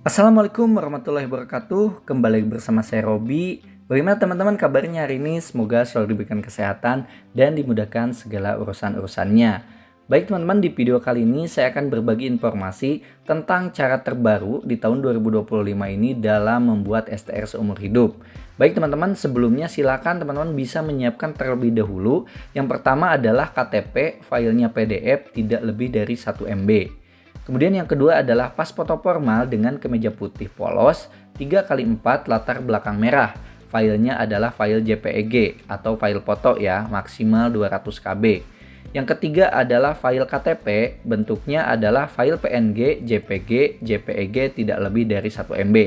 Assalamualaikum warahmatullahi wabarakatuh. Kembali bersama saya Robi. Bagaimana teman-teman kabarnya hari ini? Semoga selalu diberikan kesehatan dan dimudahkan segala urusan-urusannya. Baik teman-teman, di video kali ini saya akan berbagi informasi tentang cara terbaru di tahun 2025 ini dalam membuat STR seumur hidup. Baik teman-teman, sebelumnya silakan teman-teman bisa menyiapkan terlebih dahulu. Yang pertama adalah KTP, filenya PDF tidak lebih dari 1 MB. Kemudian yang kedua adalah pas foto formal dengan kemeja putih polos 3x4 latar belakang merah. Filenya adalah file JPEG atau file foto ya, maksimal 200 KB. Yang ketiga adalah file KTP, bentuknya adalah file PNG, JPG, JPEG tidak lebih dari 1 MB.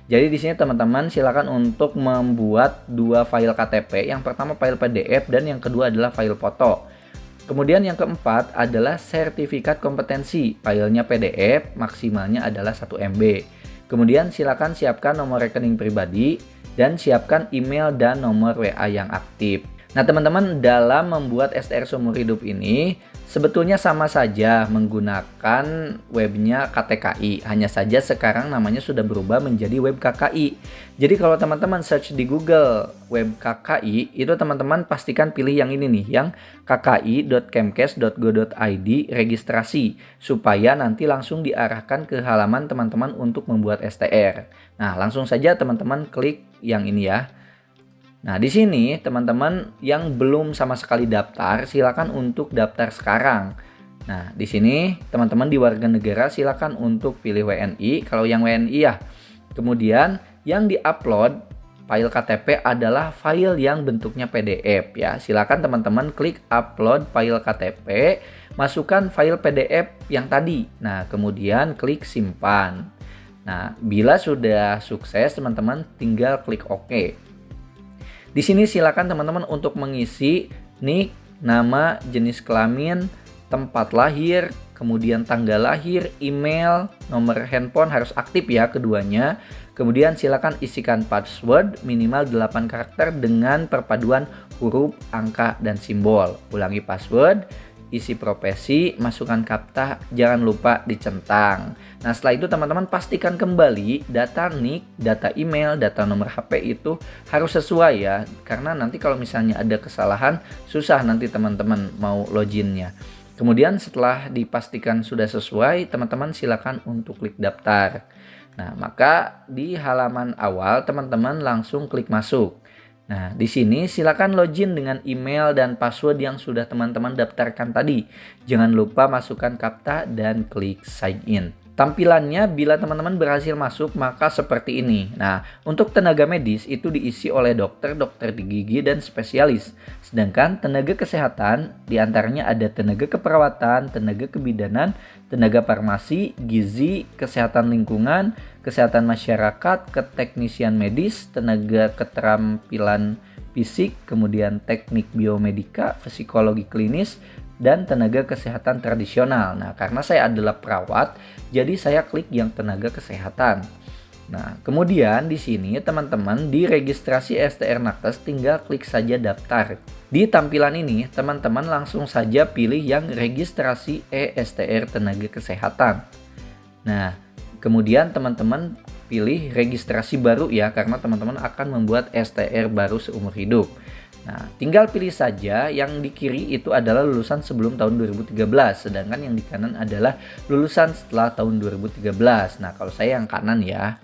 Jadi di sini teman-teman silakan untuk membuat dua file KTP. Yang pertama file PDF dan yang kedua adalah file foto. Kemudian yang keempat adalah sertifikat kompetensi, filenya PDF, maksimalnya adalah 1 MB. Kemudian silakan siapkan nomor rekening pribadi dan siapkan email dan nomor WA yang aktif. Nah teman-teman, dalam membuat STR seumur hidup ini sebetulnya sama saja menggunakan webnya KTKI, hanya saja sekarang namanya sudah berubah menjadi web KKI. Jadi kalau teman-teman search di Google web KKI, itu teman-teman pastikan pilih yang ini nih, yang kki.kemkes.go.id registrasi, supaya nanti langsung diarahkan ke halaman teman-teman untuk membuat STR. Nah langsung saja teman-teman klik yang ini ya. Nah, di sini teman-teman yang belum sama sekali daftar, silakan untuk daftar sekarang. Nah, di sini teman-teman di warga negara silakan untuk pilih WNI, kalau yang WNI ya. Kemudian yang di-upload file KTP adalah file yang bentuknya PDF ya. Silakan teman-teman klik upload file KTP, masukkan file PDF yang tadi. Nah, kemudian klik simpan. Nah, bila sudah sukses, teman-teman tinggal klik OK. Di sini silakan teman-teman untuk mengisi nik, nama, jenis kelamin, tempat lahir, kemudian tanggal lahir, email, nomor handphone harus aktif ya keduanya. Kemudian silakan isikan password minimal 8 karakter dengan perpaduan huruf, angka, dan simbol. Ulangi password, isi profesi, masukkan kapta, jangan lupa dicentang. Nah setelah itu teman-teman pastikan kembali data nik, data email, data nomor HP itu harus sesuai ya. Karena nanti kalau misalnya ada kesalahan, susah nanti teman-teman mau loginnya. Kemudian setelah dipastikan sudah sesuai, teman-teman silakan untuk klik daftar. Nah maka di halaman awal teman-teman langsung klik masuk. Nah, di sini silakan login dengan email dan password yang sudah teman-teman daftarkan tadi. Jangan lupa masukkan kapta dan klik sign in. Tampilannya bila teman-teman berhasil masuk maka seperti ini. Nah, untuk tenaga medis itu diisi oleh dokter, dokter gigi, dan spesialis. Sedangkan tenaga kesehatan diantaranya ada tenaga keperawatan, tenaga kebidanan, tenaga farmasi, gizi, kesehatan lingkungan, kesehatan masyarakat, keteknisian medis, tenaga keterampilan fisik, kemudian teknik biomedika, psikologi klinis, dan tenaga kesehatan tradisional. Nah, karena saya adalah perawat, jadi saya klik yang tenaga kesehatan. Nah, kemudian di sini teman-teman di registrasi STR Nakes tinggal klik saja daftar. Di tampilan ini, teman-teman langsung saja pilih yang registrasi STR tenaga kesehatan. Nah, kemudian teman-teman pilih registrasi baru ya, karena teman-teman akan membuat STR baru seumur hidup. Nah, tinggal pilih saja yang di kiri itu adalah lulusan sebelum tahun 2013, sedangkan yang di kanan adalah lulusan setelah tahun 2013. Nah, kalau saya yang kanan ya.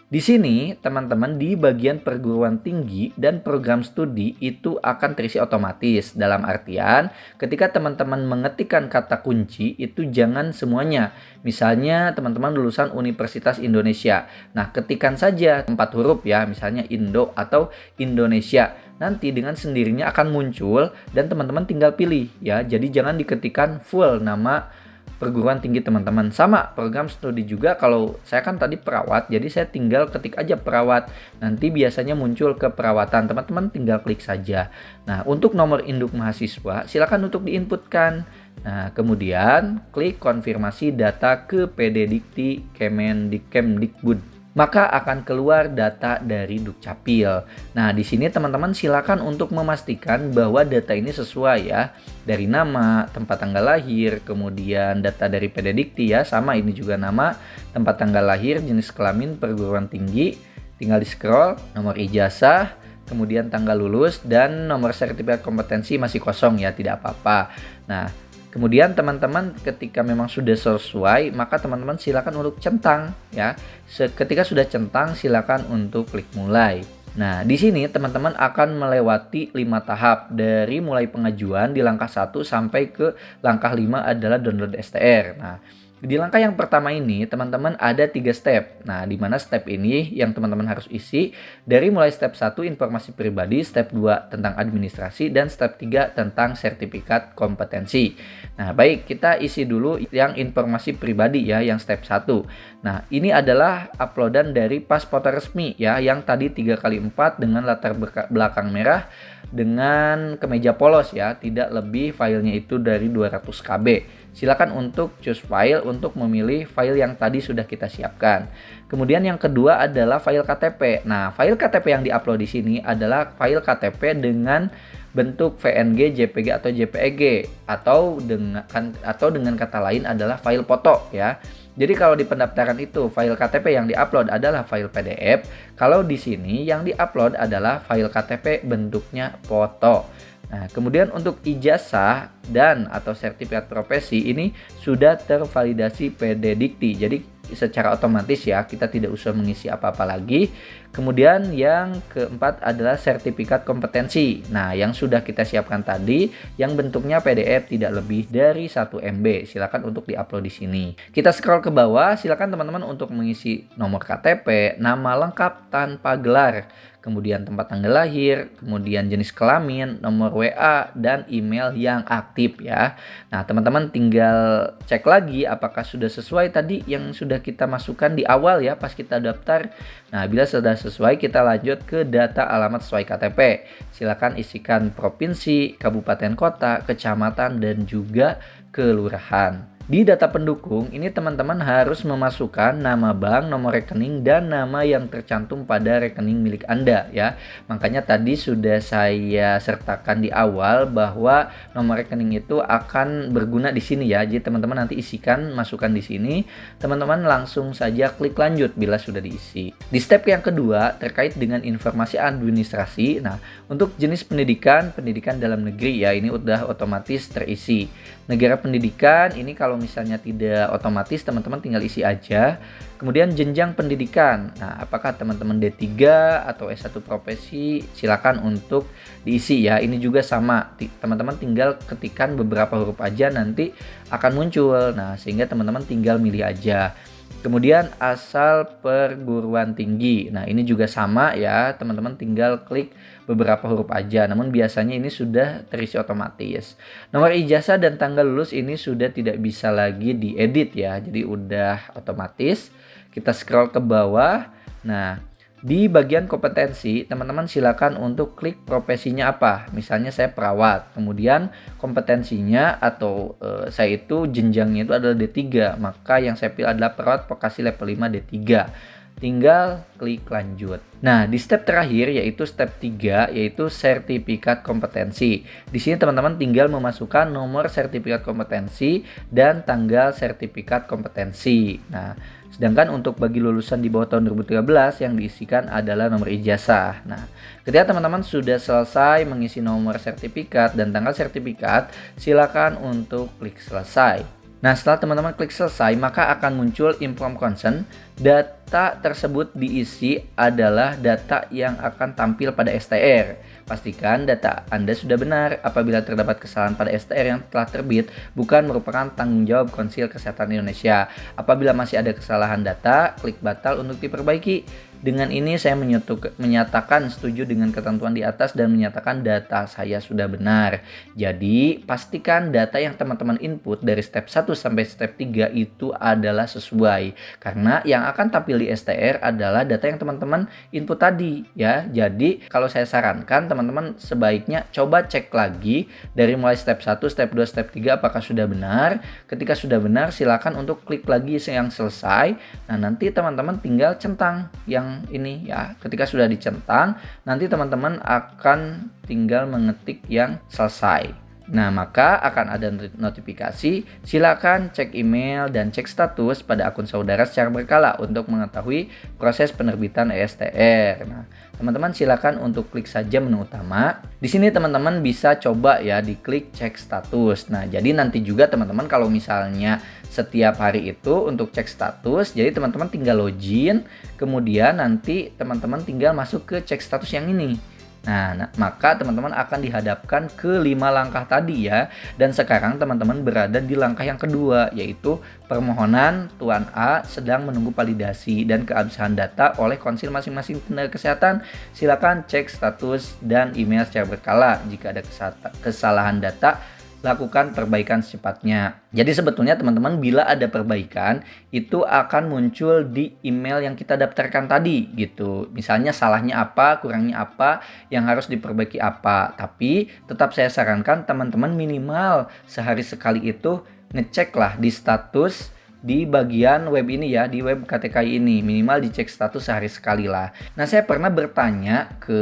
Di sini, teman-teman di bagian perguruan tinggi dan program studi itu akan terisi otomatis. Dalam artian, ketika teman-teman mengetikkan kata kunci itu jangan semuanya. Misalnya, teman-teman lulusan Universitas Indonesia. Nah, ketikkan saja 4 huruf ya, misalnya Indo atau Indonesia. Nanti dengan sendirinya akan muncul dan teman-teman tinggal pilih ya. Jadi jangan diketikkan full nama perguruan tinggi teman-teman. Sama program studi juga, kalau saya kan tadi perawat, jadi saya tinggal ketik aja perawat. Nanti biasanya muncul ke perawatan, teman-teman tinggal klik saja. Nah, untuk nomor induk mahasiswa silakan untuk diinputkan. Nah, kemudian klik konfirmasi data ke PD Dikti Kemdikbud. maka akan keluar data dari Dukcapil. Nah, di sini teman-teman silakan untuk memastikan bahwa data ini sesuai ya. Dari nama, tempat tanggal lahir, kemudian data dari PD Dikti ya, sama ini juga nama, tempat tanggal lahir, jenis kelamin, perguruan tinggi, tinggal di scroll, nomor ijazah, kemudian tanggal lulus, dan nomor sertifikat kompetensi masih kosong ya, tidak apa-apa. Nah, kemudian teman-teman ketika memang sudah sesuai, maka teman-teman silakan untuk centang ya. Ketika sudah centang, silakan untuk klik mulai. Nah, di sini teman-teman akan melewati 5 tahap dari mulai pengajuan di langkah 1 sampai ke langkah 5 adalah download STR. Nah, di langkah yang pertama ini teman-teman ada 3 step. Nah, di mana step ini yang teman-teman harus isi dari mulai step 1 informasi pribadi, step 2 tentang administrasi, dan step 3 tentang sertifikat kompetensi. Nah, baik, kita isi dulu yang informasi pribadi ya, yang step 1. Nah, ini adalah uploadan dari pas foto resmi ya, yang tadi 3x4 dengan latar belakang merah dengan kemeja polos ya, tidak lebih filenya itu dari 200 KB. Silakan untuk choose file untuk memilih file yang tadi sudah kita siapkan. Kemudian yang kedua adalah file KTP. Nah, file KTP yang diupload di sini adalah file KTP dengan bentuk PNG, JPG atau JPEG atau dengan kata lain adalah file foto ya. Jadi kalau di pendaftaran itu file KTP yang diupload adalah file PDF, kalau di sini yang diupload adalah file KTP bentuknya foto. Nah, kemudian untuk ijazah dan atau sertifikat profesi ini sudah tervalidasi PD Dikti. Jadi secara otomatis ya, kita tidak usah mengisi apa-apa lagi. Kemudian yang keempat adalah sertifikat kompetensi. Nah, yang sudah kita siapkan tadi yang bentuknya PDF tidak lebih dari 1 MB. Silakan untuk diupload di sini. Kita scroll ke bawah, silakan teman-teman untuk mengisi nomor KTP, nama lengkap tanpa gelar, kemudian tempat tanggal lahir, kemudian jenis kelamin, nomor WA, dan email yang aktif ya. Nah, teman-teman tinggal cek lagi apakah sudah sesuai tadi yang sudah kita masukkan di awal ya pas kita daftar. Nah, bila sudah sesuai, kita lanjut ke data alamat sesuai KTP. Silakan isikan provinsi, kabupaten kota, kecamatan, dan juga kelurahan. Di data pendukung, ini teman-teman harus memasukkan nama bank, nomor rekening, dan nama yang tercantum pada rekening milik Anda ya. Makanya tadi sudah saya sertakan di awal bahwa nomor rekening itu akan berguna di sini ya. Jadi teman-teman nanti isikan, masukkan di sini. Teman-teman langsung saja klik lanjut bila sudah diisi. Di step yang kedua terkait dengan informasi administrasi. Nah, untuk jenis pendidikan dalam negeri ya, ini udah otomatis terisi. Negara pendidikan ini kalau misalnya tidak otomatis, teman-teman tinggal isi aja. Kemudian jenjang pendidikan. Nah, apakah teman-teman D3 atau S1 profesi, silakan untuk diisi ya. Ini juga sama. Teman-teman tinggal ketikkan beberapa huruf aja nanti akan muncul. Nah, sehingga teman-teman tinggal milih aja. Kemudian asal perguruan tinggi. Nah, ini juga sama ya, teman-teman tinggal klik beberapa huruf aja. Namun biasanya ini sudah terisi otomatis. Nomor ijazah dan tanggal lulus ini sudah tidak bisa lagi diedit ya. Jadi udah otomatis. Kita scroll ke bawah. Nah, di bagian kompetensi, teman-teman silakan untuk klik profesinya apa. Misalnya saya perawat, kemudian kompetensinya atau saya itu jenjangnya itu adalah D3, maka yang saya pilih adalah perawat vokasi level 5 D3. Tinggal klik lanjut. Nah, di step terakhir yaitu step 3 yaitu sertifikat kompetensi. Di sini teman-teman tinggal memasukkan nomor sertifikat kompetensi dan tanggal sertifikat kompetensi. Nah, sedangkan untuk bagi lulusan di bawah tahun 2013 yang diisikan adalah nomor ijazah. Nah, ketika teman-teman sudah selesai mengisi nomor sertifikat dan tanggal sertifikat, silakan untuk klik selesai. Nah, setelah teman-teman klik selesai, maka akan muncul inform consent. Data tersebut diisi adalah data yang akan tampil pada STR. Pastikan data Anda sudah benar. Apabila terdapat kesalahan pada STR yang telah terbit, bukan merupakan tanggung jawab Konsil Kesehatan Indonesia. Apabila masih ada kesalahan data, klik batal untuk diperbaiki. Dengan ini saya menyatakan setuju dengan ketentuan di atas dan menyatakan data saya sudah benar. Jadi, pastikan data yang teman-teman input dari step 1 sampai step 3 itu adalah sesuai. Karena yang akan tampil di STR adalah data yang teman-teman input tadi ya. Jadi, kalau saya sarankan teman-teman sebaiknya coba cek lagi dari mulai step 1, step 2, step 3 apakah sudah benar. Ketika sudah benar, silakan untuk klik lagi yang selesai. Nah, nanti teman-teman tinggal centang yang ini ya. Ketika sudah dicentang, nanti teman-teman akan tinggal mengetik yang selesai. Nah, maka akan ada notifikasi. Silakan cek email dan cek status pada akun saudara secara berkala untuk mengetahui proses penerbitan ESTR. Nah, teman-teman silakan untuk klik saja menu utama. Di sini teman-teman bisa coba ya diklik cek status. Nah, jadi nanti juga teman-teman kalau misalnya setiap hari itu untuk cek status, jadi teman-teman tinggal login, kemudian nanti teman-teman tinggal masuk ke cek status yang ini. Nah, maka teman-teman akan dihadapkan ke 5 langkah tadi ya. Dan sekarang teman-teman berada di langkah yang kedua, yaitu permohonan Tuan A sedang menunggu validasi dan keabsahan data oleh konsil masing-masing tenaga kesehatan. Silakan cek status dan email secara berkala. Jika ada kesalahan data, lakukan perbaikan secepatnya. Jadi sebetulnya teman-teman bila ada perbaikan itu akan muncul di email yang kita daftarkan tadi gitu. Misalnya salahnya apa, kurangnya apa, yang harus diperbaiki apa. Tapi tetap saya sarankan teman-teman minimal sehari sekali itu ngeceklah di status di bagian web ini ya, di web KTKI ini minimal dicek status sehari sekali lah. Nah, saya pernah bertanya ke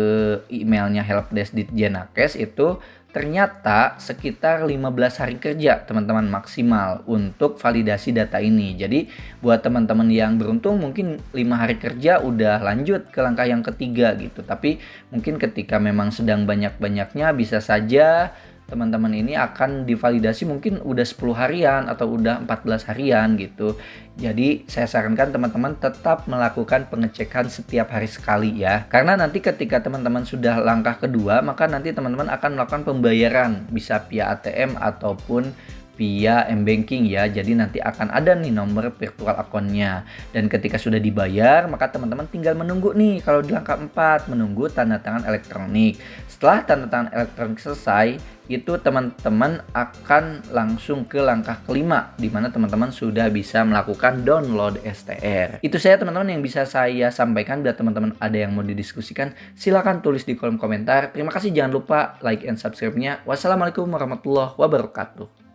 emailnya helpdesk Ditjenakes itu ternyata sekitar 15 hari kerja teman-teman maksimal untuk validasi data ini. Jadi buat teman-teman yang beruntung mungkin 5 hari kerja udah lanjut ke langkah yang ketiga gitu. Tapi mungkin ketika memang sedang banyak-banyaknya bisa saja teman-teman ini akan divalidasi mungkin udah 10 harian atau udah 14 harian gitu. Jadi saya sarankan teman-teman tetap melakukan pengecekan setiap hari sekali ya. Karena nanti ketika teman-teman sudah langkah kedua, maka nanti teman-teman akan melakukan pembayaran bisa via ATM ataupun via M-Banking ya. Jadi nanti akan ada nih nomor virtual akunnya. Dan ketika sudah dibayar, maka teman-teman tinggal menunggu nih kalau di langkah 4, menunggu tanda tangan elektronik. Setelah tanda tangan elektronik selesai, itu teman-teman akan langsung ke langkah kelima di mana teman-teman sudah bisa melakukan download STR. Itu saya teman-teman yang bisa saya sampaikan. Bila teman-teman ada yang mau didiskusikan, silakan tulis di kolom komentar. Terima kasih, jangan lupa like and subscribe-nya. Wassalamualaikum warahmatullahi wabarakatuh.